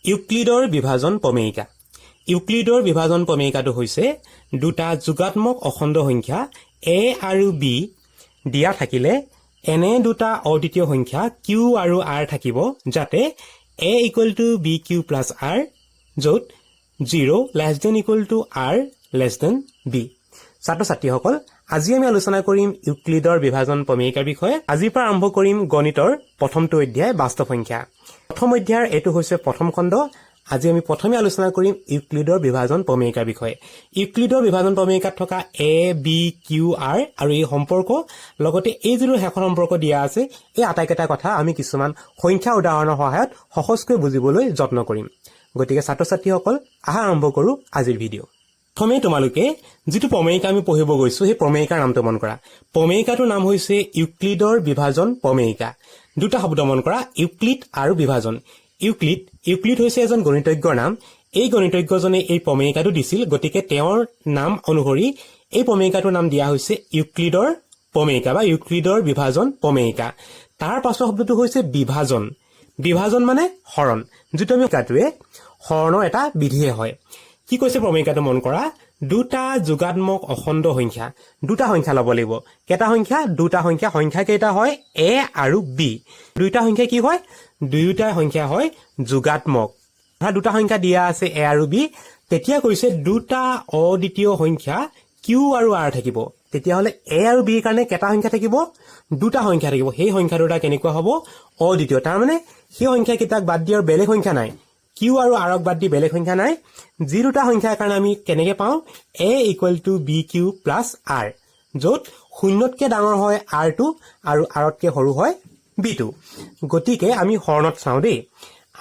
ইউক্লিডৰ বিভাজন প্ৰমেয়িকা। ইউক্লিডৰ বিভাজন প্ৰমেয়িকাটো হৈছে দুটা যোগাত্মক অখণ্ড সংখ্যা a আৰু b দিয়া থাকিলে এনে দুটা অদ্বিতীয় সংখ্যা q আৰু r থাকিব যাতে a = bq + r য'ত 0 <= r b। ছাত্ৰ-ছাত্ৰীসকল, আজি আমি আলোচনা কৰিম ইউক্লিডৰ বিভাজন প্ৰমেয়িকাৰ বিষয়ে। আজিৰ পৰা আৰম্ভ কৰিম গণিতৰ প্ৰথমটো অধ্যায় বাস্তৱ সংখ্যা। প্ৰথম অধ্যায়ৰ এটো হৈছে প্ৰথম খণ্ড। আজি আমি প্ৰথমে আলোচনা কৰিম ইউক্লিডৰ বিভাজন প্ৰমেয়িকাৰ বিষয়ে। ইউক্লিডৰ বিভাজন প্ৰমেয়িকাত থকা a b q r আৰু এই সম্পৰ্ক লগতে এই যিটো শেষৰ সম্পৰ্ক দিয়া আছে এই আটাইকেইটা কথা আমি কিছুমান সংখ্যা উদাহৰণৰ সহায়ত সহজকৈ বুজিবলৈ যত্ন কৰিম। গতিকে ছাত্ৰ-ছাত্ৰীসকল, আহা আৰম্ভ কৰো আজিৰ ভিডিঅ'। প্ৰথমে তোমালোকে যিটো প্ৰমেয়িকা আমি পঢ়িব গৈছো সেই প্ৰমেয়িকাৰ নামটো মন কৰা। প্ৰমেয়িকাটোৰ নাম হৈছে ইউক্লিডৰ বিভাজন প্ৰমেয়িকা। দুটা শব্দ মন কৰা, ইউক্লিড আৰু বিভাজন। ইউক্লিড হৈছে এজন গণিতজ্ঞৰ নাম। এই গণিতজ্ঞজনে এই প্ৰমেয়িকাটো দিছিল, গতিকে তেওঁৰ নাম অনুসৰি এই প্ৰমেয়িকাটোৰ নাম দিয়া হৈছে ইউক্লিডৰ প্ৰমেয়িকা বা ইউক্লিডৰ বিভাজন প্ৰমেয়িকা। তাৰ পাছৰ শব্দটো হৈছে বিভাজন। বিভাজন মানে হৰণ, যিটো আমি কাটোৱে হৰণৰ এটা বিধিয়ে হয়। কি কৈছে প্ৰমেয়িকাটো মন কৰা, দুটা যোগাত্মক অখণ্ড সংখ্যা, দুটা সংখ্যা ল'ব লাগিব। কেইটা সংখ্যা? দুটা সংখ্যা। সংখ্যা কেইটা হয়? a আৰু b। দুইটা সংখ্যা কি হয়? দুয়োটা সংখ্যা হয় যোগাত্মক। দুটা সংখ্যা দিয়া আছে a আৰু b। তেতিয়া কৈছে দুটা অদ্বিতীয় সংখ্যা q আৰু r থাকিব। তেতিয়াহ'লে a আৰু b কাৰণে কেইটা সংখ্যা থাকিব? দুটা সংখ্যা থাকিব। সেই সংখ্যা দুটা কেনেকুৱা হ'ব? অদ্বিতীয়। তাৰমানে সেই সংখ্যা কেইটাক বাদ দি আৰু বেলেগ সংখ্যা নাই। q আৰু r ক বাদ দি বেলেগ সংখ্যা নাই। যি দুটা সংখ্যাৰ কাৰণে আমি কেনেকে পাওঁ? a = bq + r, য'ত শূন্যতকে ডাঙৰ হয় r2 আৰু rতকে সৰু হয় b2। গতিকে আমি হৰণত চাওঁ দেই।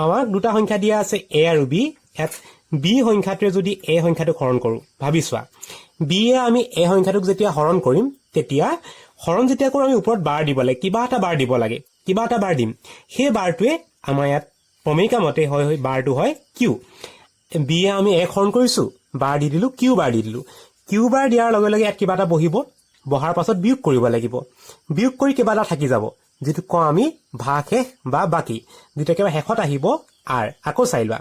আমাক দুটা সংখ্যা দিয়া আছে a আৰু b। ইয়াত b সংখ্যাটোৱে যদি a সংখ্যাটোক হৰণ কৰোঁ, ভাবি চোৱা, b এ আমি a সংখ্যাটোক যেতিয়া হৰণ কৰিম, তেতিয়া হৰণ যেতিয়া কৰোঁ আমি ওপৰত বাৰ দিব লাগে, কিবা এটা বাৰ দিব লাগে, কিবা এটা বাৰ দিম। সেই বাৰটোৱে আমাৰ ইয়াত প্ৰমেয়িকা মতে হয় বাৰটো হয় q। b এ আমি a হৰণ কৰিছো, বাৰ দি দিলো, q বাৰ দি দিলো। q বাৰ দিয়াৰ লগে লগে ইয়াত কিবা এটা বহিব, বহাৰ পাছত বিয়োগ কৰিব লাগিব। বিয়োগ কৰি কিবা এটা থাকি যাব, যিটো কওঁ আমি ভাগশেষ বা বাকী, যিটো একেবাৰে শেষত আহিব r। আকৌ চাই লোৱা,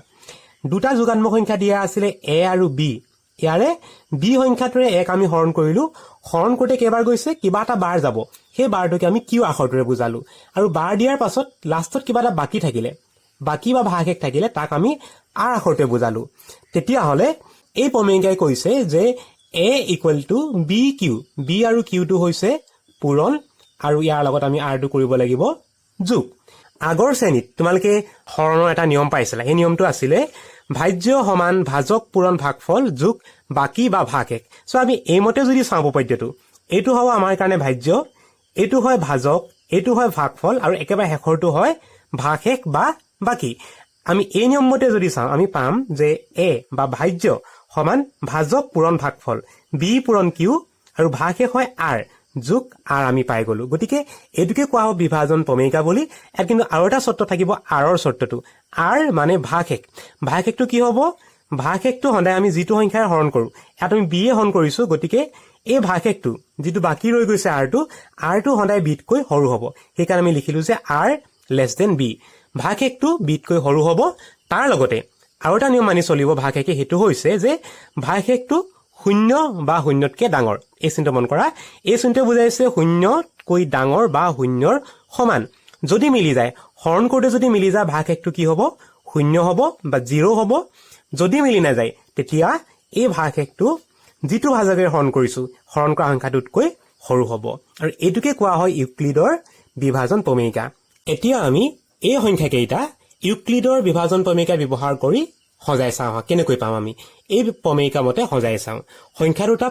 দুটা যোগাত্মক সংখ্যা দিয়া আছিলে a আৰু b। ইয়াৰে b সংখ্যাটোৰে এক আমি হৰণ কৰিলো, হৰণ কৰোঁতে কেইবাৰ গৈছে? কিবা এটা বাৰ যাব। সেই বাৰটোকে আমি q আখৰটোৰে বুজালো। আৰু বাৰ দিয়াৰ পাছত লাষ্টত কিবা এটা বাকী থাকিলে, বাকী বা ভাগশেষ থাকিলে, তাক আমি r আখৰটোৰে বুজালো। তেতিয়াহ'লে এই প্ৰমেয়িকাই কৈছে যে a = bq। b আৰু q টো হৈছে পূৰণ আৰু ইয়াৰ লগত আমি rটো কৰিব লাগিব যোগ। আগৰ শ্ৰেণীত তোমালোকে হৰণৰ এটা নিয়ম পাইছিলা। এই নিয়মটো আছিলে ভাজ্য সমান ভাজক পূৰণ ভাগফল যোগ বাকী বা ভাগশেষ। চ' আমি এইমতে যদি চাওঁ উপপাদ্যটো, এইটো হ'ব আমাৰ কাৰণে ভাজ্য, এইটো হয় ভাজক, এইটো হয় ভাগফল আৰু একেবাৰে শেষৰটো হয় ভাগশেষ বা বাকী। আমি এই নিয়ম মতে যদি চাওঁ, আমি পাম যে a বা ভাজ্য সমান ভাজক পূৰণ ভাগফল b পূৰণ q আৰু ভাগশেষ হয় r যোগ r আমি পাই গলো। গতিকে এইটোকে কোৱা হ'ব বিভাজন প্ৰমেয়িকা বুলি। ইয়াত কিন্তু আৰু এটা চৰ্ত থাকিব, আৰৰ চৰ্তটো। r মানে ভাগশেষ। ভাগশেষটো কি হ'ব? ভাগশেষটো সদায় আমি যিটো সংখ্যাৰে হৰণ কৰো, ইয়াত আমি b এ হৰণ কৰিছো, গতিকে এই ভাগশেষটো যিটো বাকী ৰৈ গৈছে rটো সদায় bতকৈ সৰু হ'ব। সেইকাৰণে আমি লিখিলো যে r b। ভাগশেষটো bতকৈ সৰু হ'ব। তাৰ লগতে আৰু এটা নিয়ম মানি চলিব ভাগশেষে, সেইটো হৈছে যে ভাগশেষটো শূন্য বা শূন্যতকে ডাঙৰ। এই চিনটো মন কৰা, এই চিনটোৱে বুজাইছে শূন্যতকৈ ডাঙৰ বা শূন্যৰ সমান। যদি মিলি যায়, হৰণ কৰোঁতে যদি মিলি যায়, ভাগশেষটো কি হ'ব? শূন্য হ'ব বা 0 হ'ব। যদি মিলি নাযায়, তেতিয়া এই ভাগশেষটো যিটো ভাজকেৰে হৰণ কৰিছো, হৰণ কৰা সংখ্যাটোতকৈ সৰু হ'ব। আৰু এইটোকে কোৱা হয় ইউক্লিডৰ বিভাজন প্ৰমেয়িকা। এতিয়া আমি এই সংখ্যাকেইটা ইউক্লিডৰ বিভাজন প্ৰমেয়িকা ব্যৱহাৰ কৰি সজাই চাওঁ। কেনেকৈ পাম? আমি এই প্ৰমেয়িকা মতে সজাই চাওঁ।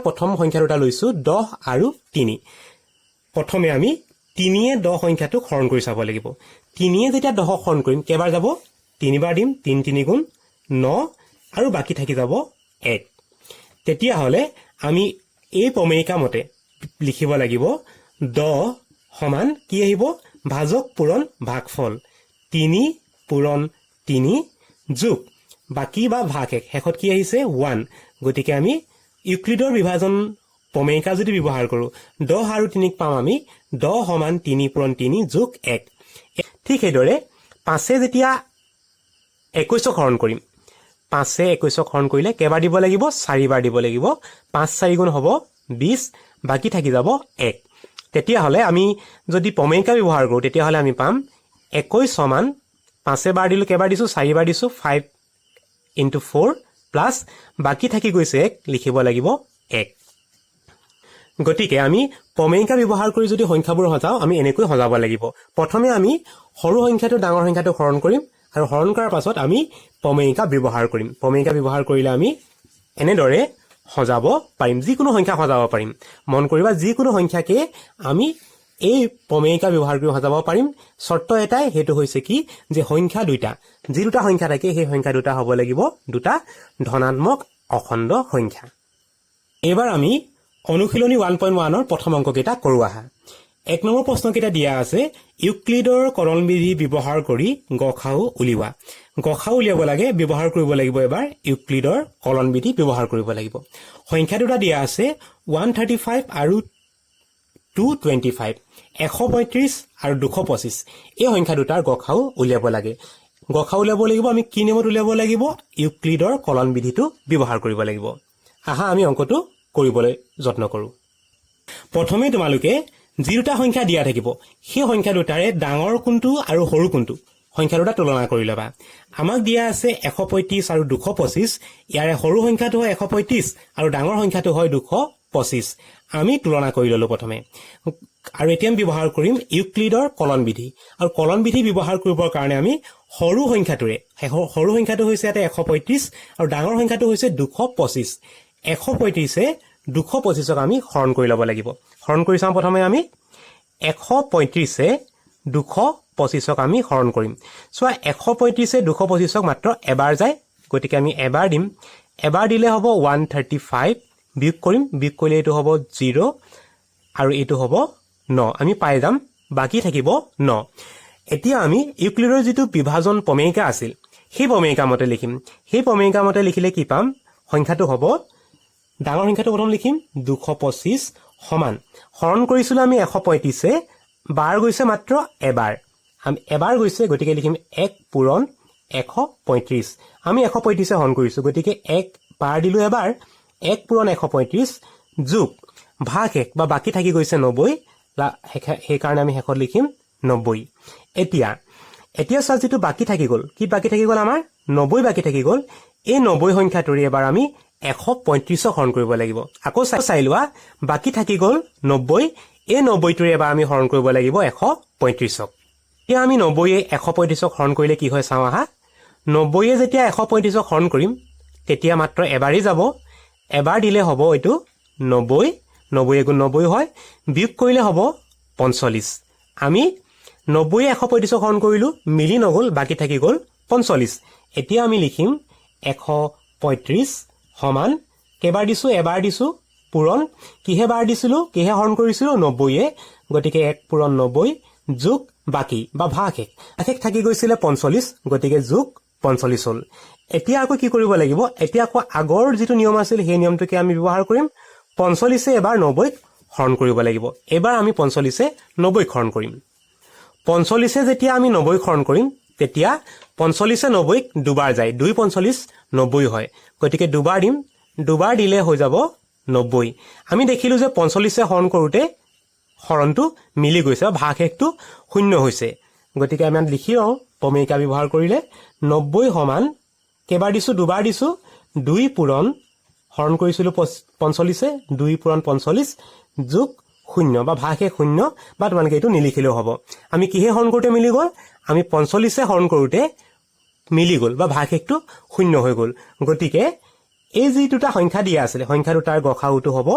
প্ৰথম সংখ্যা দুটা লৈছো 10 আৰু 3। প্ৰথমে আমি 3 য়ে 10 সংখ্যাটোক হৰণ কৰি চাব লাগিব। 3 য়ে যেতিয়া 10ক হৰণ কৰিম, কেইবাৰ যাব? 3 বাৰ দিম। 3 3 গুণ 9 আৰু বাকী থাকি যাব 1। তেতিয়াহ'লে আমি এই প্ৰমেয়িকা মতে লিখিব লাগিব 10 সমান কি আহিব? ভাজক পূৰণ ভাগফল 3 পূৰণ 3 যোগ বাকী বা ভাগশেষ, শেষত কি আহিছে? 1। গতিকে আমি ইউক্লিডৰ বিভাজন প্ৰমেয়িকা যদি ব্যৱহাৰ কৰোঁ, 10 আৰু 3ক পাম আমি 10 সমান 3 পূৰণ 3 যোগ 1। ঠিক সেইদৰে 5 যেতিয়া 21ক হৰণ কৰিম 5 21ক হৰণ কৰিলে কেইবাৰ দিব লাগিব 4 বাৰ দিব লাগিব 5 4 গুণ হ'ব 20 বাকি থাকি যাব 1 তেতিয়াহ'লে আমি যদি প্ৰমেয়িকা ব্যৱহাৰ কৰোঁ তেতিয়াহ'লে আমি পাম 21 সমান 5 বাৰ দিলোঁ কেইবাৰ দিছোঁ 4 বাৰ দিছোঁ 5 × 4 প্লাছ বাকি থাকি গৈছে 1 লিখিব লাগিব 1 গতিকে আমি প্ৰমেয়িকা ব্যৱহাৰ কৰি যদি সংখ্যাবোৰ সজাওঁ আমি এনেকৈ সজাব লাগিব প্ৰথমে আমি সৰু সংখ্যাটো ডাঙৰ সংখ্যাটো হৰণ কৰিম আৰু হৰণ কৰাৰ পাছত আমি প্ৰমেয়িকা ব্যৱহাৰ কৰিম প্ৰমেয়িকা ব্যৱহাৰ কৰিলে আমি এনেদৰে সজাব পাৰিম যিকোনো সংখ্যা সজাব পাৰিম মন কৰিবা যিকোনো সংখ্যাকে আমি এই প্ৰমেয়িকা ব্যৱহাৰ কৰি সজাব পাৰিম শৰ্ত এটাই হেতু হৈছে কি যে সংখ্যা দুটা যি দুটা সংখ্যা থাকে সেই সংখ্যা দুটা হ'ব লাগিব দুটা ধনাত্মক অখণ্ড সংখ্যা এবাৰ আমি অনুশীলনী 1.1 ৰ প্ৰথম অংককেইটা কৰো আহা 1 নম্বৰ প্ৰশ্নকেইটা দিয়া আছে ইউক্লিডৰ কলন বিধি ব্যৱহাৰ কৰি গসাউ উলিওৱা গসাউ উলিয়াব লাগে ব্যৱহাৰ কৰিব লাগিব এবাৰ ইউক্লিডৰ কলন বিধি ব্যৱহাৰ কৰিব লাগিব সংখ্যা দুটা দিয়া আছে 135 আৰু 225 135 আৰু 225 এই সংখ্যা দুটাৰ গসাউ উলিয়াব লাগে গসাউ উলিয়াব লাগিব আমি কি নিয়মত উলিয়াব লাগিব ইউক্লিডৰ কলন বিধিটো ব্যৱহাৰ কৰিব লাগিব আহা আমি অংকটো কৰিবলৈ যত্ন কৰো প্ৰথমে তোমালোকে যি দুটা সংখ্যা দিয়া থাকিব সেই সংখ্যা দুটাৰে ডাঙৰ কোনটো আৰু সৰু কোনটো সংখ্যা দুটা তুলনা কৰি লবা আমাক দিয়া আছে 135 আৰু 225 ইয়াৰে সৰু সংখ্যাটো হয় 135 আৰু ডাঙৰ সংখ্যাটো হয় 225 আমি তুলনা কৰি ললো প্ৰথমে আৰু এতিয়া আমি ব্যৱহাৰ কৰিম ইউক্লিডৰ কলন বিধি আৰু কলন বিধি ব্যৱহাৰ কৰিবৰ কাৰণে আমি সৰু সংখ্যাটো হৈছে এটা 135 আৰু ডাঙৰ সংখ্যাটো হৈছে 225 135 225ক আমি হৰণ কৰি ল'ব লাগিব হৰণ কৰি চাওঁ প্ৰথমে আমি 135 225ক আমি হৰণ কৰিম চোৱা 135 225ক মাত্ৰ এবাৰ যায় গতিকে আমি এবাৰ দিম এবাৰ দিলে হ'ব 135 বিয়োগ কৰিম বিয়োগ কৰিলে এইটো হ'ব 0 আৰু এইটো হ'ব 9 আমি পাই যাম বাকি থাকিব 9 এতিয়া আমি ইউক্লিডৰ যিটো বিভাজন প্ৰমেয়িকা আছিল সেই প্ৰমেয়িকা মতে লিখিম সেই প্ৰমেয়িকা মতে লিখিলে কি পাম সংখ্যাটো হ'ব ডাঙৰ সংখ্যাটো প্ৰথম লিখিম 225 সমান হৰণ কৰিছিল আমি 135 বাৰ গৈছে মাত্ৰ এবাৰ আমি এবাৰ গৈছে গতিকে লিখিম 1 পূৰণ 135 আমি 135 হৰণ কৰিছো গতিকে 1 বাৰ দিলো এবাৰ 1 পূৰণ 135 যোগ ভাগ 1 বা বাকি থাকি গৈছে 90 সেই কাৰণে আমি শেষত লিখিম 90 এতিয়া চোৱা যিটো বাকি থাকি গ'ল কি বাকি থাকি গ'ল আমাৰ 90 বাকি থাকি গ'ল এই 90 সংখ্যাটোৰে এবাৰ আমি 135ক হৰণ কৰিব লাগিব আকৌ চাই লোৱা বাকি থাকি গ'ল 90 এই 90টোৰে এবাৰ আমি হৰণ কৰিব লাগিব 135ক এতিয়া আমি 90 135ক হৰণ কৰিলে কি হয় চাওঁ আহা 90 যেতিয়া 135ক হৰণ কৰিম তেতিয়া মাত্ৰ এবাৰেই যাব এবাৰ দিলে হ'ব এইটো 90 90 গুণ 90 হয় বিয়োগ কৰিলে হ'ব 45 আমি 90 135ক হৰণ কৰিলো মিলি নগ'ল বাকি থাকি গ'ল 45 এতিয়া আমি লিখিম 135 সমান কেবাৰ দিছো এবাৰ দিছো পূৰণ কিহে বাৰ দিছিলো কিহে হৰণ কৰিছিলো 90 গতিকে 1 পূৰণ 90 যোগ বাকি বা ভাগ 1 থাকি গৈছিলে 45 গতিকে যোগ 45 হ'ল এতিয়া আকৌ কি কৰিব লাগিব এতিয়া আকৌ আগৰ যিটো নিয়ম আছিল সেই নিয়মটোকে আমি ব্যৱহাৰ কৰিম 45 এবাৰ 90ক হৰণ কৰিব লাগিব এবাৰ আমি 45 90ক হৰণ কৰিম 45 যেতিয়া আমি 90ক হৰণ কৰিম তেতিয়া 45 90ক দুবাৰ যায় 2 45 90 হয় গতিকে দুবাৰ দিম দুবাৰ দিলে হৈ যাব 90 আমি দেখিলো যে 45 হৰণ কৰোতে হৰণটো মিলি গৈছে ভাগ 1টো শূন্য হৈছে গতিকে আমি লিখি লওঁ প্ৰমেয়িকা ব্যৱহাৰ কৰিলে 90 সমান কেবাৰ দিছো দুবাৰ দিছো 2 পূৰণ হৰণ কৰিছিলো 45 2 পূৰণ 45 যোগ 0 বা ভাগ 1 শূন্য বা তোমালোকে এইটো নিলিখিলেও হ'ব আমি কিহে হৰণ কৰোতে মিলি গ'ল আমি 45 হৰণ কৰোতে মিলি গ'ল বা ভাগ 1টো শূন্য হৈ গ'ল গতিকে এই যি দুটা সংখ্যা দিয়া আছিল সংখ্যা দুটাৰ গসাউটো হ'ব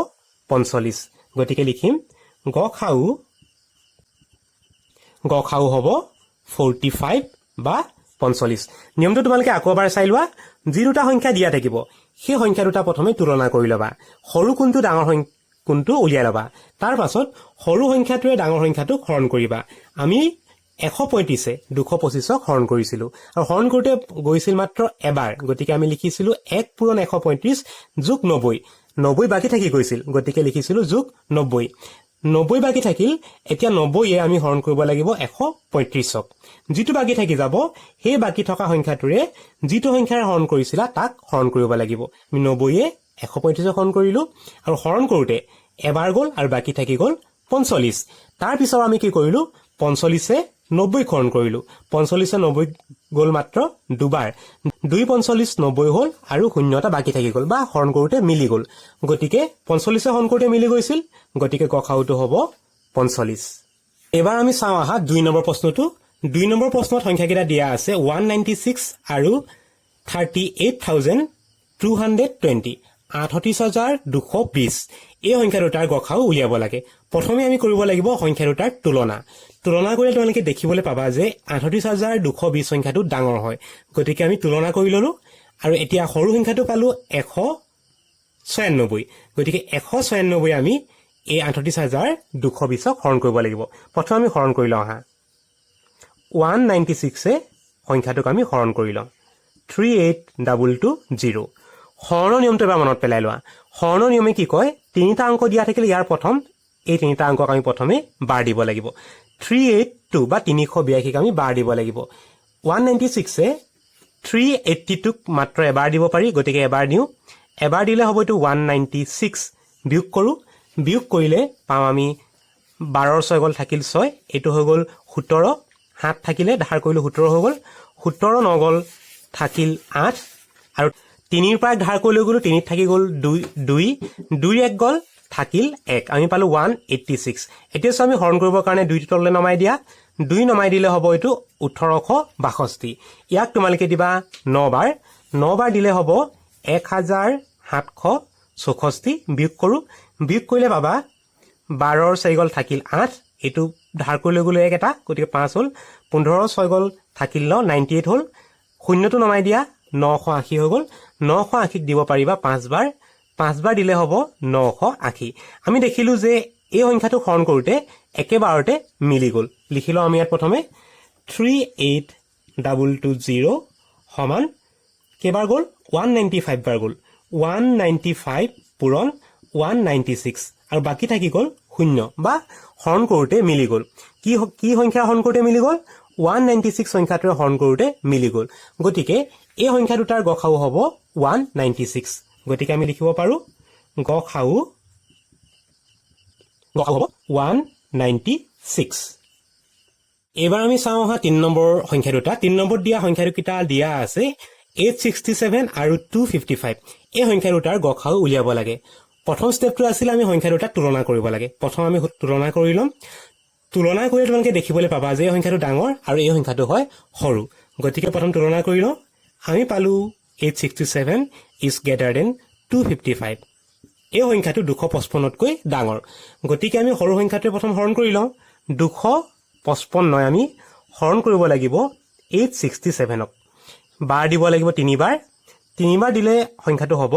45 গতিকে লিখিম গসাউ হ'ব 45 বা 45 নিয়মটো তোমালোকে আকৌ এবাৰ চাই লোৱা যি দুটা সংখ্যা দিয়া থাকিব সেই সংখ্যা দুটা প্ৰথমে তুলনা কৰি ল'বা সৰু কোনটো ডাঙৰ কোনটো উলিয়াই ল'বা তাৰ পাছত সৰু সংখ্যাটোৱে ডাঙৰ সংখ্যাটোক হৰণ কৰিবা আমি 135 225ক হৰণ কৰিছিলো আৰু হৰণ কৰোতে গৈছিল মাত্ৰ এবাৰ গতিকে আমি লিখিছিলো 1 পূৰণ 135 যোগ 90 90 বাকি থাকি গৈছিল গতিকে লিখিছিলো যোগ 90 90 বাকি থাকিল এতিয়া 90 আমি হৰণ কৰিব লাগিব 135ক যিটো বাকি থাকি যাব সেই বাকি থকা সংখ্যাটোৰে যিটো সংখ্যাৰে হৰণ কৰিছিলা তাক হৰণ কৰিব লাগিব আমি 90 135 হৰণ কৰিলো আৰু হৰণ কৰোতে এবাৰ গল আৰু বাকি থাকি গল 45 তাৰ পিছত আমি কি কৰিলো 45 90 হৰণ কৰিলো 45 90 গল মাত্ৰ দুবাৰ 2 45 90 হল আৰু শূন্যটা বাকি থাকি গল বা হৰণ কৰোতে মিলি গল গতিকে 45 হৰণ কৰোতে মিলি গৈছিল গতিকে গখাউটো হ'ব 45 এবাৰ আমি চাও আহা 2 নম্বৰ প্ৰশ্নটো 2 নম্বৰ প্ৰশ্নত সংখ্যাকেইটা দিয়া আছে 196 আৰু 38220 38220 এই সংখ্যা দুটাৰ গখাও উলিয়াব লাগে প্ৰথমে আমি কৰিব লাগিব সংখ্যা দুটাৰ তুলনা কৰিলে তোমালোকে দেখিবলৈ পাবা যে 38220 সংখ্যাটো ডাঙৰ হয় গতিকে আমি তুলনা কৰি ললো আৰু এতিয়া সৰু সংখ্যাটো পালো 196 গতিকে 196 আমি এই 38220ক হৰণ কৰিব লাগিব প্ৰথমে আমি হৰণ কৰি লওঁ হা 196 সংখ্যাটোক আমি হৰণ কৰি লওঁ 38220 হৰণ নিয়মটো এবাৰ মনত পেলাই লোৱা হৰণ নিয়মে কি কয় তিনিটা অংক দিয়া থাকিলে ইয়াৰ প্ৰথম এই তিনিটা অংকক আমি প্ৰথমে বাৰ দিব লাগিব 382 বা 382 ক আমি বাৰ দিব লাগিব 196 382 ক মাত্ৰ এবাৰ দিব পাৰি গতিকে এবাৰ দিও এবাৰ দিলে হ'ব এটো 196 বিয়োগ কৰো বিয়োগ কৰিলে পাম আমি 12 6 গল থাকিল 6 এটো হৈ গল 17 7 থাকিলে ধাৰ কৰিলে 17 হৈ গল 17 9 গল থাকিল 8 আৰু 3 ৰ পৰা ধাৰ কৰিলে গলো 3 থাকি গল 2 2 1 গল থাকিল 1 আমি পালো 186 এতিয়া আমি হৰণ কৰিবৰ কাৰণে 2 তললে নমাই দিয়া 2 নমাই দিলে হ'ব এটো 1862 ইয়াক তোমালকে দিবা 9 বাৰ দিলে হ'ব 1764 বিয়োগ কৰো বিয়োগ কৰিলে পাবা 12 ৰ 4 গল থাকিল 8 এটো ধাৰ কৰিলে গলো 1 এটা গতিকে 5 হল 15 6 গল থাকিল 9 98 হল শূন্যটো নমাই দিয়া 980 হৈ গল 980 ক দিব পাৰিবা 5 বাৰ দিলে হ'ব 980 আমি দেখিলো যে এই সংখ্যাটো হৰণ কৰোতে একেবাৰতে মিলি গল লিখিলো আমি ইয়াত প্ৰথমে 38220 সমান কেবাৰ গল 195 বাৰ গল 195 পূৰণ 196 আৰু বাকি থাকি গল 0 বা হৰণ কৰোতে মিলি গল কি সংখ্যা হৰণ কৰোতে মিলি গল 196 সংখ্যাটোৰে হৰণ কৰোতে মিলি গল গতিকে এই সংখ্যা দুটাৰ গখাও হ'ব 196 গতিকে আমি লিখিব পাৰো গখাও হ'ব 196 এবাৰ আমি চাও হা 3 নম্বৰ সংখ্যা দুটা 3 নম্বৰ দিয়া সংখ্যাকেইটা দিয়া আছে 867 আৰু 255 এই সংখ্যা দুটাৰ গখাও উলিয়াব লাগে প্ৰথম ষ্টেপটো আছিল আমি সংখ্যা দুটা তুলনা কৰিব লাগে প্ৰথম আমি তুলনা কৰি লম তুলনা কৰি তোমালোকে দেখিবলৈ পাবা যে এই সংখ্যাটো ডাঙৰ আৰু এই সংখ্যাটো হয় সৰু গতিকে প্ৰথম তুলনা কৰি লওঁ আমি পালো 867 is greater than 255 এই সংখ্যাটো 255তকৈ ডাঙৰ গতিকে আমি সৰু সংখ্যাটোৰ প্ৰথম হৰণ কৰি লওঁ 255 আমি হৰণ কৰিব লাগিব 867ক বাৰ দিব লাগিব 3 বাৰ দিলে সংখ্যাটো হ'ব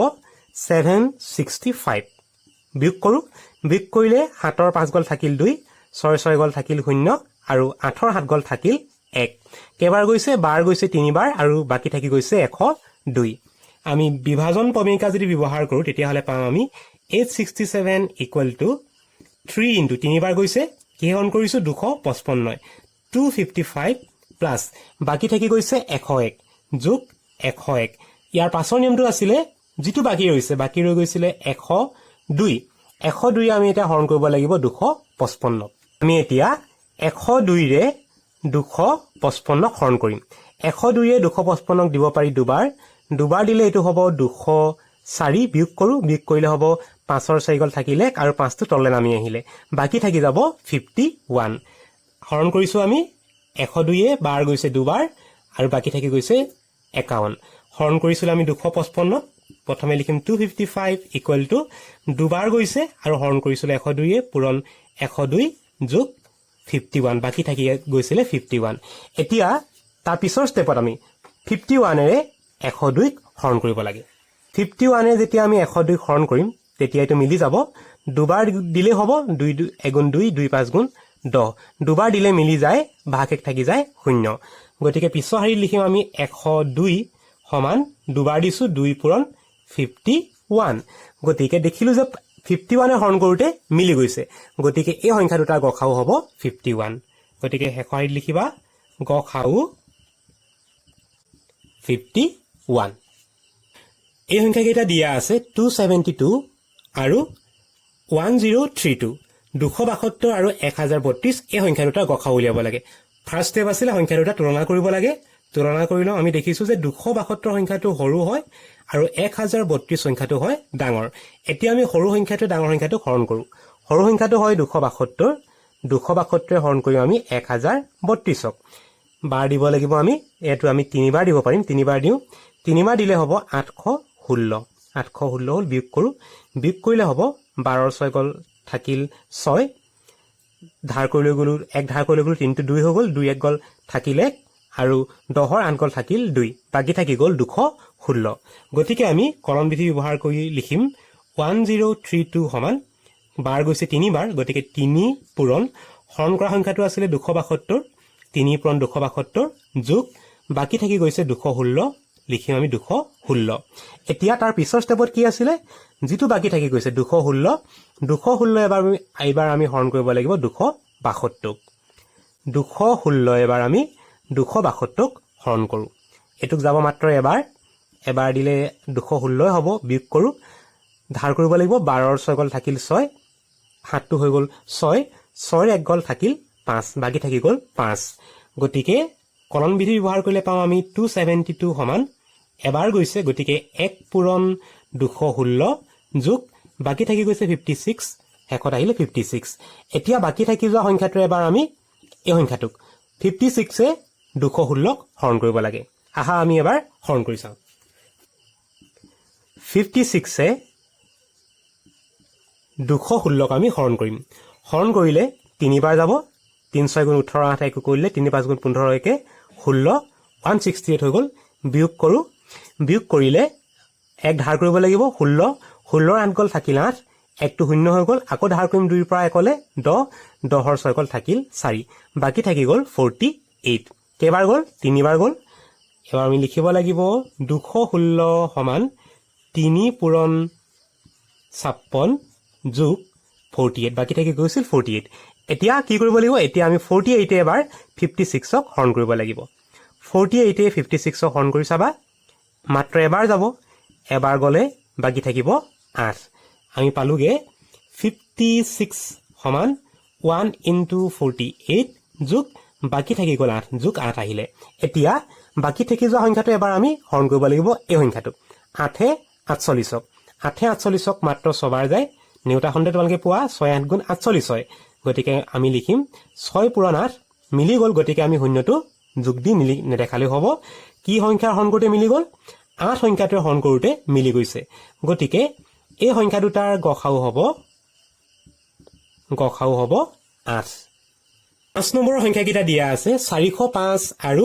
765 বিয়োগ কৰো বিয়োগ কৰিলে 7 ৰ 5 গল থাকিল 2 6 6 গল থাকিল 0 আৰু 8 ৰ 7 গল থাকিল 1 কেবাৰ গৈছে বাৰ গৈছে 3 বাৰ আৰু বাকি থাকি গৈছে 102 আমি বিভাজন প্ৰমেয়িকা যদি ব্যৱহাৰ কৰো তেতিয়া হলে পাম আমি 867 = 3 * 3 বাৰ গৈছে কি হৰণ কৰিছো 255 255 প্লাস বাকি থাকি গৈছে 101 যোগ 101 ইয়াৰ পাছৰ নিয়মটো আছিল যেটো বাকি ৰৈ গৈছিল 102 আমি এটা হৰণ কৰিব লাগিব 255 আমি এতিয়া 102 ৰে 255 হৰণ কৰিম 102 ৰে 255ক দিব পাৰি দুবাৰ দিলে এটো হ'ব 204 বিয়োগ কৰো বিয়োগ কৰিলে হ'ব 5 ৰ 4 গল থাকিলে আৰু 5 টো তললে নামি আহিলে বাকি থাকি যাব 51 হৰণ কৰিছো আমি 102 এ বাৰ গৈছে দুবাৰ আৰু বাকি থাকি গৈছে 51 হৰণ কৰিছিল আমি 255 প্ৰথমে লিখিম 255 = দুবাৰ গৈছে আৰু হৰণ কৰিছিল 102 এ পূৰণ 102 যোগ 51 বাকি থাকি গৈছিল 51 এতিয়া তাৰ পিছৰ ষ্টেপত আমি 51 এৰে 102 হৰণ কৰিব লাগে 51 এ যেতিয়া আমি 102 হৰণ কৰিম তেতিয়া এটো মিলি যাব দুবাৰ দিলে হ'ব 2 2 2 2 5 গুণ 10 দুবাৰ দিলে মিলি যায় ভাগ এক থাকি যায় 0 গতিকে পিছৰ হাৰি লিখিম আমি 102 সমান দুবাৰ দিছো 2 পূৰণ 51 গতিকে দেখিলো যে 51 হৰণ কৰোঁতে মিলি গৈছে গতিকে এই সংখ্যা দুটাৰ গসাউ হ'ব 51 গতিকে শেষৰ শাৰীত লিখিবা গসাউ 51 এই সংখ্যাকেইটা দিয়া আছে 272 আৰু 1032 272 আৰু 1032 এই সংখ্যা দুটাৰ গসাউ উলিয়াব লাগে ফাৰ্ষ্ট ষ্টেপ আছিল সংখ্যা দুটা তুলনা কৰিব লাগে তুলনা কৰিলে আমি দেখিছো যে 272 সংখ্যাটো সৰু হয় আৰু 1032 সংখ্যাটো হয় ডাঙৰ এতিয়া আমি সৰু সংখ্যাটো ডাঙৰ সংখ্যাটো হৰণ কৰো সৰু সংখ্যাটো হয় 272 272 হৰণ কৰি আমি 1032ক বাৰ দিব লাগিব আমি এটো আমি তিনিবাৰ দিব পাৰিম তিনিবাৰ দিও তিনিবাৰ দিলে হ'ব 816 816 হল বিয়োগ কৰো বিয়োগ কৰিলে হ'ব 12 6 গল থাকিল 6 ধাৰ কৰিলে গলো এক ধাৰ কৰিলে গলো 3 2 হৈ গল 2 1 গল থাকিলে আৰু 10ৰ 8 গল থাকিল 2 বাকি থাকি গল 216 গতিকে আমি কলন বিধি ব্যৱহাৰ কৰি লিখিম 1032 সমান বাৰ গৈছে তিনিবাৰ গতিকে 3 পূৰণ হৰণ কৰা সংখ্যাটো আছিল 272 3 পূৰণ 272 যোগ বাকি থাকি গৈছে 216 লিখিম আমি 216 এতিয়া তাৰ পিছৰ ষ্টেপত কি আছিল যেটো বাকি থাকি গৈছে 216 216 এবাৰ আমি হৰণ কৰিব লাগিব 262 216 এবাৰ আমি 262ক হৰণ কৰো এটুক যাব মাত্ৰ এবাৰ দিলে 216 হ'ব বিয়োগ কৰো ধাৰ কৰিব লাগিব 12ৰ 6 গল থাকিল 6 7টো হৈ গল 6 6ৰ 1 গল থাকিল 5 বাকি থাকি গল 5 গতিকে কলন বিধি ব্যৱহাৰ কৰিলে পাওঁ আমি 272 সমান এবাৰ গৈছে গতিকে 1 পূৰণ 216 যোগ বাকি থাকি গৈছে 56 শেষত আহিলে 56 এতিয়া বাকি থাকি যোৱা সংখ্যাটো এবাৰ আমি এই সংখ্যাটোক 56 এ 216ক হৰণ কৰিব লাগে আহা আমি এবাৰ হৰণ কৰি চাওঁ 56 এ 216ক আমি হৰণ কৰিম হৰণ কৰিলে তিনিবাৰ যাব 3 6 গুণ 18 8 একো কৰিলে 3 5 গুণ 15 একে 16 168 হৈ গল বিয়োগ কৰো বিয়োগ কৰিলে এক ধাৰ কৰিব লাগিব 16 16ৰ 8 গল থাকিল 8 একটো শূন্য হৈ গল আকৌ ধাৰ কৰিম 2ৰ পৰা 1 লে 10 10ৰ 6 গল থাকিল 4 বাকি থাকি গল 48 কেবাৰ গল তিনিবাৰ গল এবাৰ আমি লিখিব লাগিব 216 সমান 3 পূৰণ 56 যোগ 48 বাকি থাকি গৈছিল 48 এতিয়া কি কৰিব লাগিব এতিয়া আমি 48 এবাৰ 56ক হৰণ কৰিব লাগিব 48 এ 56ক হৰণ কৰি চাবা মাত্ৰ এবাৰ যাব এবাৰ গলে বাকি থাকিব 8 আমি পালোগে 56 সমান 1 * 48 যোগ বাকি থাকি গল 8 যোগ 8 আহিলে এতিয়া বাকি থাকি যোৱা সংখ্যাটো এবাৰ আমি হৰণ কৰিব লাগিব এই সংখ্যাটো 8 এ 48ক 8 এ 48ক মাত্ৰ 6 বাৰ যায় নিউটা খণ্ডে তোমালকে পোৱা 6 8 গুণ 48 হয় গতিকে আমি লিখিম 6 পূৰণ 8 মিলি গল গতিকে আমি শূন্যটো যোগ দি মিলি নেদেখালে হ'ব কি সংখ্যাৰ হৰণ কৰোঁতে মিলি গল 8 সংখ্যাটোৰ হৰণ কৰোঁতে মিলি গৈছে গতিকে এই সংখ্যা দুটাৰ গসাউ হ'ব 8 5 নম্বৰৰ সংখ্যাকেইটা দিয়া আছে 405 আৰু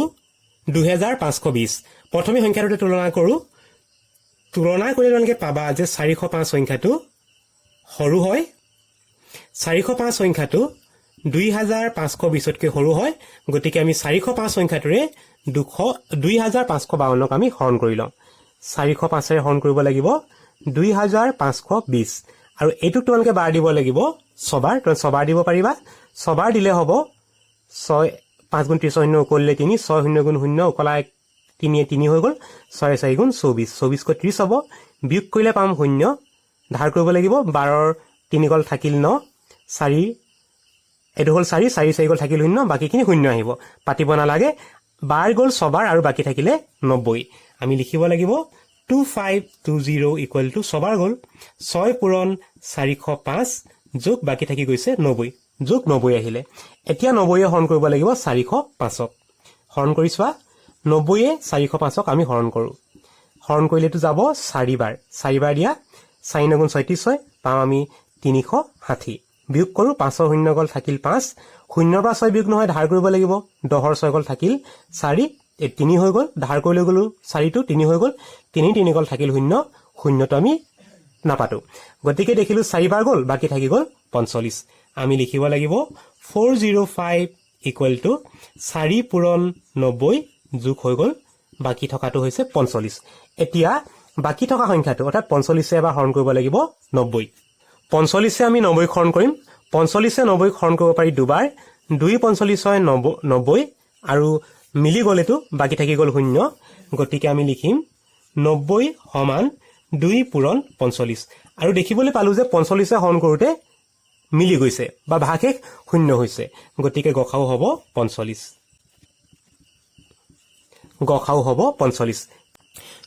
2520 প্ৰথমে সংখ্যা দুটা তুলনা কৰো তুলনা কৰিলে তোমালোকে পাবা যে 405 সংখ্যাটো সৰু হয় 405 সংখ্যাটো 2520তকৈ সৰু হয় গতিকে আমি 405 সংখ্যাটোৰে 2552ক আমি হৰণ কৰি লওঁ 405 এৰে হৰণ কৰিব লাগিব 2520 আৰু এইটোক তোমালোকে বাৰ দিব লাগিব 6 বাৰ তুমি 6 বাৰ দিব পাৰিবা 6 বাৰ দিলে হ'ব 6 5 গুণ 30 শূন্য কৰিলে 3 6 শূন্য গুণ 0 উকলা 3 3 হৈ গল 6 4 গুণ 24 24 কৈ 30 হ'ব বিয়োগ কৰিলে পাম 0 ধাৰ কৰিব লাগিব 12ৰ 3 গল থাকিল 9 4 এটো হল 4 4 4 গল থাকিল 0 বাকিখিনি 0 আহিব পাতিব নালাগে বাৰ গল 6 বাৰ আৰু বাকি থাকিলে 90 আমি লিখিব লাগিব 2520 = 6 বাৰ গল 6 পূৰণ 405 যোগ বাকি থাকি গৈছে 90 যোগ 90 আহিলে এতিয়া 90 এ হৰণ কৰিব লাগিব 405ক হৰণ কৰি চোৱা 90 এ 405ক আমি হৰণ কৰো হৰণ কৰিলেটো যাব 4 বাৰ দিয়া 4 9 গুণ 36 পাম আমি 360 বিয়োগ কৰো 5ৰ 0 গল থাকিল 5 0ৰ পৰা 6 বিয়োগ নহয় ধাৰ কৰিব লাগিব 10ৰ 6 গল থাকিল 4 3 হৈ গল ধাৰ কৰিলে গলো 4টো 3 হৈ গল 3 3 গল থাকিল 0 0টো আমি নাপাতো গতিকে দেখিলো 4 বাৰ গল বাকি থাকি গল 45 আমি লিখিব লাগিব 405 = 4 পূৰণ 90 যোগ হৈ গল বাকি থকাটো হৈছে 45 এতিয়া বাকি থকা সংখ্যাটো অৰ্থাৎ 45 এবাৰ হৰণ কৰিব লাগিব 90 45 আমি 90 হৰণ কৰিম 45 90 হৰণ কৰিব পাৰি দুবাৰ 2 45 90 আৰু মিলি গলেতো বাকি থাকি গল 0 গতিকে আমি লিখিম 90 সমান 2 পূৰণ 45 আৰু দেখিবলৈ পালো যে 45 হৰণ কৰোতে মিলি গৈছে বা ভাগশেষ 0 হৈছে গতিকে গসাউ হ'ব 45 গসাউ হ'ব 45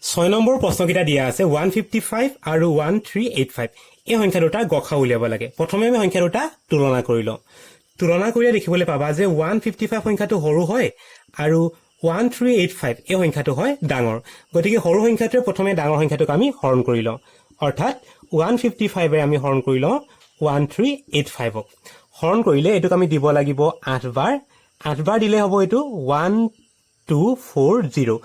6 নম্বৰ প্ৰশ্নকিটা দিয়া আছে 155 আৰু 1385 এই সংখ্যা দুটাৰ গসাউ উলিয়াব লাগে প্ৰথমে আমি সংখ্যা দুটা তুলনা কৰি লওঁ তুলনা কৰিলে দেখিবলৈ পাবা যে 155 সংখ্যাটো সৰু হয় আৰু 1385 এই সংখ্যাটো হয় ডাঙৰ গতিকে সৰু সংখ্যাটোৱে প্ৰথমে ডাঙৰ সংখ্যাটোক আমি হৰণ কৰি লওঁ অৰ্থাৎ 155 এ আমি হৰণ কৰি লওঁ 1385 ক হৰণ কৰিলে এটোক আমি দিব লাগিব 8 বাৰ দিলে হ'ব এটো 1240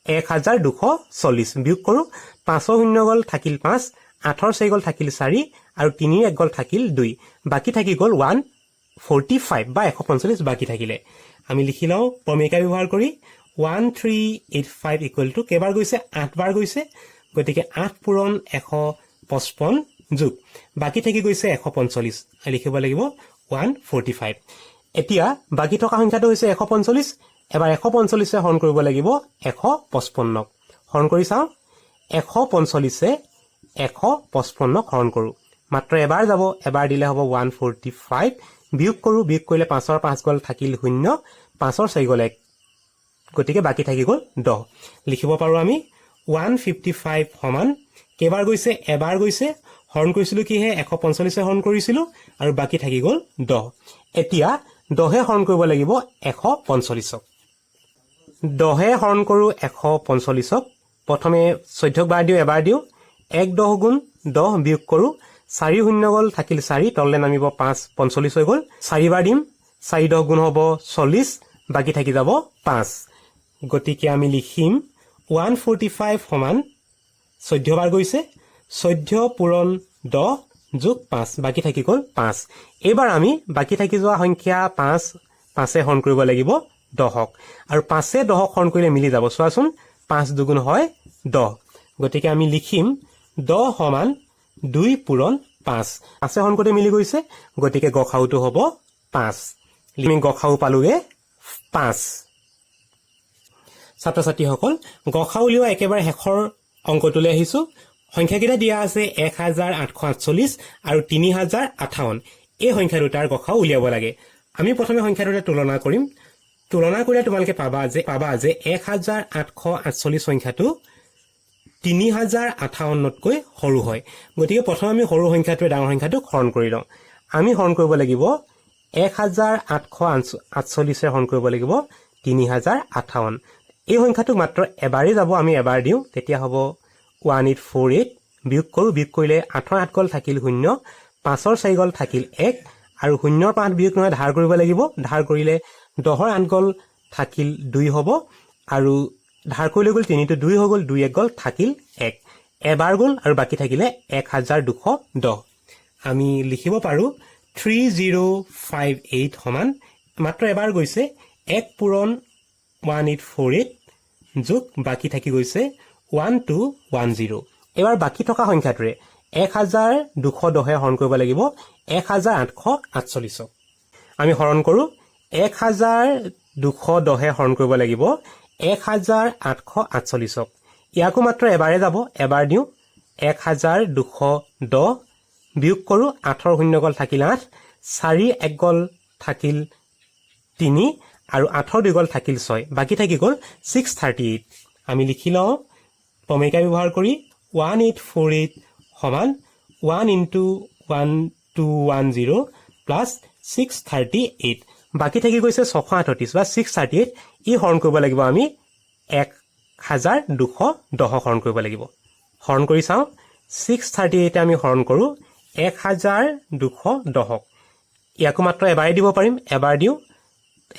1240 বিয়োগ কৰো 5 শূন্য গল থাকিল 5 8 4 গল থাকিল 4 আৰু 3 1 গল থাকিল 2 বাকি থাকি গল 145 বা 145 বাকি থাকিলে আমি লিখি লওঁ প্ৰমেয়িকা ব্যৱহাৰ কৰি 1385 ইকুৱেল টু কেবাৰ গৈছে 8 বাৰ গৈছে গতিকে 8 পূৰণ 155 যোগ বাকি থাকি গৈছে 145 লিখিব লাগিব 145 এতিয়া বাকি থকা সংখ্যাটো হৈছে 145 এবাৰ 145 এ হৰণ কৰিব লাগিব 155 হৰণ কৰি চাওঁ 145 এ 155 হৰণ কৰো মাত্ৰ এবাৰ যাব এবাৰ দিলে হ'ব 145 বিয়োগ কৰো বিয়োগ কৰিলে 5 ৰ 5 গল থাকিল 0 5 ৰ 4 গল 1 গতিকে বাকি থাকি গল 10 লিখিব পাৰো আমি 155 সমান কেবাৰ গৈছে এবাৰ গৈছে হৰণ কৰিছিলো কি হে 145 এ হৰণ কৰিছিলো আৰু বাকি থাকি গল 10 এতিয়া 10 এ হৰণ কৰিব লাগিব 145 ক 10 এ হৰণ কৰো 145 ক প্ৰথমে 14 বাৰ দিও এবাৰ দিও 1 10 গুণ 10 বিয়োগ কৰো 4 শূন্য গল থাকিল 4 তললে নামিব 5 45 হৈ গল 4 বাৰ দিম 4 10 গুণ হ'ব 40 বাকি থাকি যাব 5 গতিকে আমি লিখিম 145 সমান 14 বাৰ গৈছে 14 পূৰণ 10 যোগ 5 বাকি থাকি গল 5 এবাৰ আমি বাকি থাকি যোৱা সংখ্যা 5 5 এ হৰণ কৰিব লাগিব 10ক আৰু 5 এ 10ক হৰণ কৰিলে মিলি যাব চোৱাচোন 5 দুগুণ হয় 10 গতিকে আমি লিখিম 10 সমান 2 পূৰণ 5 5 এ হৰণ কৰোতে মিলি গৈছে গতিকে গসাউটো হ'ব 5 আমি গসাউ পালোগে 5 ছাত্ৰ ছাত্ৰীসকল গসাউ উলিওৱা একেবাৰে শেষৰ অংকটোলৈ আহিছো সংখ্যাকেইটা দিয়া আছে 1848 আৰু 3058 এই সংখ্যা দুটাৰ গসাউ উলিয়াব লাগে আমি প্ৰথমে সংখ্যা দুটা তুলনা কৰিম তুলনা কৰিলে তোমালোকে পাবা যে 1848 সংখ্যাটো 3058তকৈ সৰু হয় গতিকে প্ৰথমে আমি সৰু সংখ্যাটোৱে ডাঙৰ সংখ্যাটোক হৰণ কৰি লওঁ আমি হৰণ কৰিব লাগিব 1848 এ হৰণ কৰিব লাগিব 3058 এই সংখ্যাটোক মাত্ৰ এবাৰেই যাব আমি এবাৰ দিওঁ তেতিয়া হ'ব 1848 বিয়োগ কৰো বিয়োগ কৰিলে 8 ৰ 8 গল থাকিল 0 5 ৰ 4 গল থাকিল 1 আৰু 0 ৰ 5 বিয়োগ নহয় ধাৰ কৰিব লাগিব ধাৰ কৰিলে 10 ৰ 8 গল থাকিল 2 হ'ব আৰু ধাৰ কৰিলে গল 3 টো 2 হৈ গল 2 1 গল থাকিল 1 এবাৰ গল আৰু বাকি থাকিলে 1210 আমি লিখিব পাৰো 3058 সমান মাত্ৰ এবাৰ গৈছে 1 পূৰণ 1848 যোগ বাকি থাকি গৈছে 1210 এবাৰ বাকি থকা সংখ্যাটোৰে 1210 এ হৰণ কৰিব লাগিব 1848 আমি হৰণ কৰো 1210 এ হৰণ কৰিব লাগিব 1848 ইয়াকো মাত্ৰ এবাৰে যাব এবাৰ দিও 1210 বিয়োগ কৰো 8 ৰ 0 গল থাকিল 8 4 1 গল থাকিল 3 আৰু 8 ৰ 2 গল থাকিল 6 বাকি থাকি গল 638 আমি লিখি লওঁ প্ৰমেয়িকা ব্যৱহাৰ কৰি 1848 সমান 1 into 1210 plus 638 বাকি থাকি গৈছে 638 বা 638 ই হৰণ কৰিব লাগিব আমি 1210 হৰণ কৰিব লাগিব হৰণ কৰি চাওঁ 638 আমি হৰণ কৰো 1210 ইয়াকো মাত্ৰ এবাৰে দিব পাৰিম এবাৰ দিও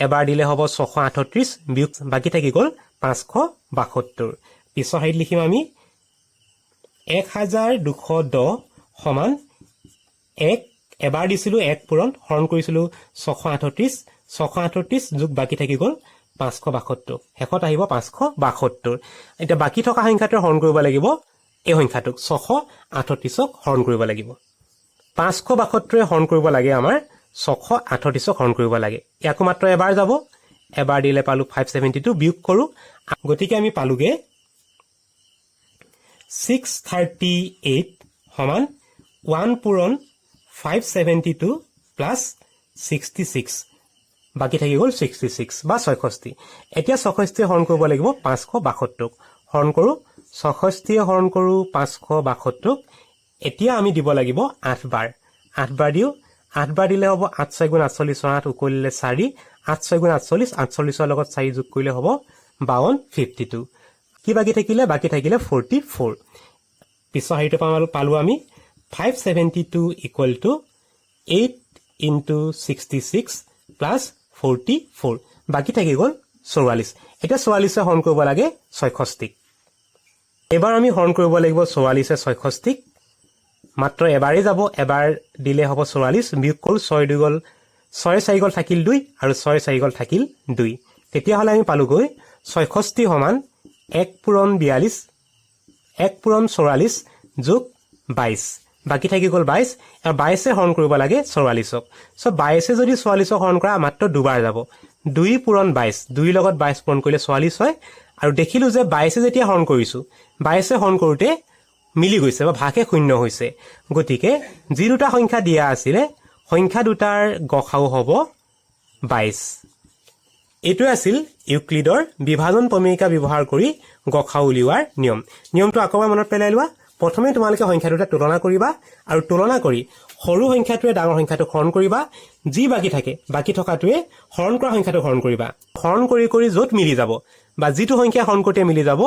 এবাৰ দিলে হ'ব 638 বিয়োগ বাকি থাকি গল 572 পিছৰ হাইত লিখিম আমি 1210 সমান 1 এবাৰ দিছিলো 1 পূৰণ হৰণ কৰিছিলো 638 যোগ বাকি থাকি গল 572 শেষত আহিব 572 এতিয়া বাকি থকা সংখ্যাটো হৰণ কৰিব লাগিব এই সংখ্যাটোক 638ক হৰণ কৰিব লাগিব 562 হৰণ কৰিব লাগে আমাৰ 638 হৰণ কৰিব লাগে ইয়াকো মাত্ৰ এবাৰ যাব এবাৰ দিলে পালো 572 বিয়োগ কৰো গতিকে আমি পালোগে 638 সমান 1 পূৰণ 572 প্লাস 66 বাকি থাকি গল 66 বা 66 এতিয়া 66 হৰণ কৰিব লাগিব 562 হৰণ কৰো 66 হৰণ কৰো 562 এতিয়া আমি দিব লাগিব 8 বাৰ দিও 8 বাৰ দিলে হ'ব 8 6 * 48 8 উকলিলে 4 8 6 * 48 48 লগত 4 যোগ কৰিলে হ'ব 52 52 কি বাকি থাকিলে 44 পিছৰ হেৰিটো পালো আমি 572 = 8 * 66 plus 44 বাকি থাকি গল 44 এটা 44 হৰণ কৰিব লাগে 66 এবাৰ আমি হৰণ কৰিব লাগিব 44 66 মাত্ৰ এবাৰে যাব এবাৰ দিলে হ'ব 44 বিয়োগ কৰো 6 2 গল 6 4 গল থাকিল 2 আৰু 6 4 গল থাকিল 2 তেতিয়া হলে আমি পালো গৈ 66 সমান 1 পূৰণ 42 1 পূৰণ 44 যোগ 22 বাকি থাকি গল 22 আৰু 22 হৰণ কৰিব লাগে 44ক সো 22 যদি 44ক হৰণ কৰা মাত্ৰ দুবাৰ যাব 2 পূৰণ 22 2 লগত 22 পূৰণ কৰিলে 44 হয় আৰু দেখিলো যে 22 যেতিয়া হৰণ কৰিছো 22 হৰণ কৰোতে মিলি গৈছে বা ভাগে শূন্য হৈছে গতিকে যি দুটা সংখ্যা দিয়া আছিল সংখ্যা দুটাৰ গসাউ হ'ব 22 এটো আছিল ইউক্লিডৰ বিভাজন প্ৰমেয়িকা ব্যৱহাৰ কৰি গসাউ উলিওৱাৰ নিয়মটো আকৌ মনত পেলাই লোৱা প্ৰথমে তোমালোকে সংখ্যা দুটা তুলনা কৰিবা আৰু তুলনা কৰি সৰু সংখ্যাটোৱে ডাঙৰ সংখ্যাটো হৰণ কৰিবা যি বাকি থকাটোৱে হৰণ কৰা সংখ্যাটো হৰণ কৰিবা হৰণ কৰি যত মিলি যাব বা যিটো সংখ্যা হৰণ কৰিতে মিলি যাব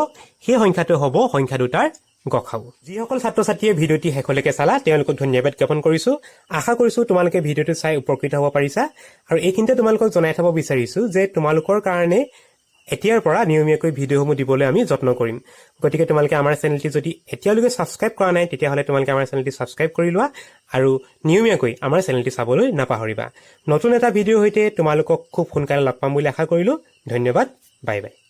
সেই সংখ্যাটো হ'ব সংখ্যা দুটাৰ গসাউ যিসকল ছাত্ৰ-ছাত্ৰীয়ে ভিডিওটি শেষলৈকে চালা তেওঁলোকক ধন্যবাদ জ্ঞাপন কৰিছো আশা কৰিছো তোমালোকে ভিডিওটো চাই উপকৃত হ'ব পাৰিছা আৰু এইখিনিতে তোমালোকক জনাই থব বিচাৰিছো যে তোমালোকৰ কাৰণে এতিয়াৰ পৰা নিয়মীয়াকৈ ভিডিওসমূহ দিবলৈ আমি যত্ন কৰিম গতিকে তোমালোকে আমাৰ চেনেলটি যদি এতিয়ালৈকে সাবস্ক্ৰাইব কৰা নাই তেতিয়া হলে তোমালোকে আমাৰ চেনেলটি সাবস্ক্ৰাইব কৰি লোৱা আৰু নিয়মীয়াকৈ আমাৰ চেনেলটি চাবলৈ নাপাহৰিবা নতুন এটা ভিডিও হৈতে তোমালোকক খুব সোনকালে লগ পাম বুলি আশা কৰিলো ধন্যবাদ বাই বাই